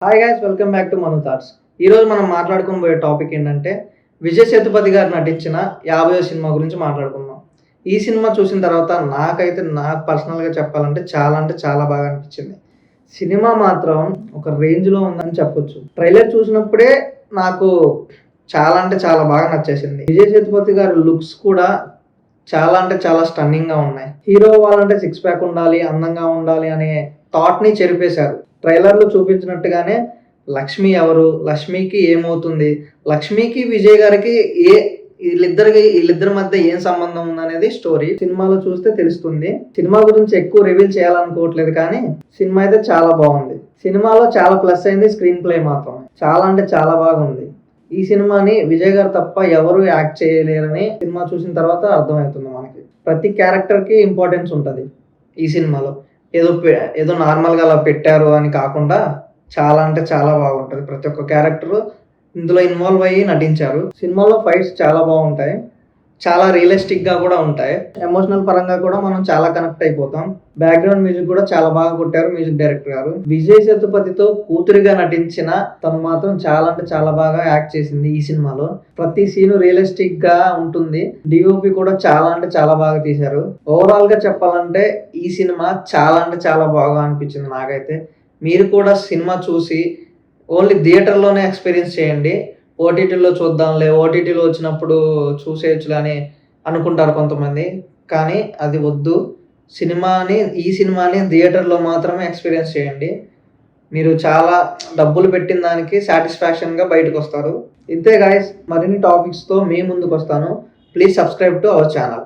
Hi guys, welcome back to Manu thoughts. ఈరోజు మనం మాట్లాడుకోబోయే topic ఏంటంటే విజయ్ సేతుపతి గారు నటించిన 50వ సినిమా గురించి మాట్లాడుకుందాం. ఈ సినిమా చూసిన తర్వాత నాకు పర్సనల్గా చెప్పాలంటే చాలా బాగా అనిపించింది. సినిమా మాత్రం ఒక రేంజ్లో ఉందని చెప్పొచ్చు. ట్రైలర్ చూసినప్పుడే నాకు చాలా బాగా నచ్చేసింది. విజయ్ సేతుపతి గారి లుక్స్ కూడా చాలా స్టన్నింగ్గా ఉన్నాయి. హీరో అవ్వాలంటే సిక్స్ ప్యాక్ ఉండాలి, అందంగా ఉండాలి అనే థాట్ని చెరిపేశారు. ట్రైలర్లో చూపించినట్టుగానే లక్ష్మి ఎవరు, లక్ష్మికి ఏమవుతుంది, లక్ష్మికి విజయ్ గారికి వీళ్ళిద్దరి మధ్య ఏం సంబంధం ఉందనేది స్టోరీ సినిమాలో చూస్తే తెలుస్తుంది. సినిమా గురించి ఎక్కువ రివీల్ చేయాలనుకోవట్లేదు, కానీ సినిమా అయితే చాలా బాగుంది. సినిమాలో చాలా ప్లస్ అయింది స్క్రీన్ ప్లే మాత్రం చాలా బాగుంది. ఈ సినిమాని విజయ్ గారు తప్ప ఎవరు యాక్ట్ చేయలేరని సినిమా చూసిన తర్వాత అర్థమవుతుంది మనకి. ప్రతి క్యారెక్టర్కి ఇంపార్టెన్స్ ఉంటుంది ఈ సినిమాలో. ఏదో నార్మల్గా అలా పెట్టారు అని కాకుండా చాలా బాగుంటుంది. ప్రతి ఒక్క క్యారెక్టర్ ఇందులో ఇన్వాల్వ్ అయ్యి నటించారు. సినిమాలో ఫైట్స్ చాలా బాగుంటాయి, చాలా రియలిస్టిక్గా కూడా ఉంటాయి. ఎమోషనల్ పరంగా కూడా మనం చాలా కనెక్ట్ అయిపోతాం. బ్యాక్గ్రౌండ్ మ్యూజిక్ కూడా చాలా బాగా కొట్టారు మ్యూజిక్ డైరెక్టర్ గారు. విజయ్ సేతుపతితో కూతురిగా నటించిన తను మాత్రం చాలా బాగా యాక్ట్ చేసింది ఈ సినిమాలో. ప్రతి సీను రియలిస్టిక్ గా ఉంటుంది. డిఓపి కూడా చాలా బాగా తీశారు. ఓవరాల్ గా చెప్పాలంటే ఈ సినిమా చాలా బాగా అనిపించింది నాకైతే. మీరు కూడా సినిమా చూసి ఓన్లీ థియేటర్లోనే ఎక్స్పీరియన్స్ చేయండి. ఓటీటీలో చూద్దాంలే, ఓటీటీలో వచ్చినప్పుడు చూసేయచ్చులే అని అనుకుంటారు కొంతమంది, కానీ అది వద్దు. ఈ సినిమాని థియేటర్లో మాత్రమే ఎక్స్పీరియన్స్ చేయండి. మీరు చాలా డబ్బులు పెట్టిన దానికి సాటిస్ఫాక్షన్గా బయటకు వస్తారు. ఇంతే గాయస్, మరిన్ని టాపిక్స్తో మీ ముందుకు వస్తాను. Please subscribe to our channel.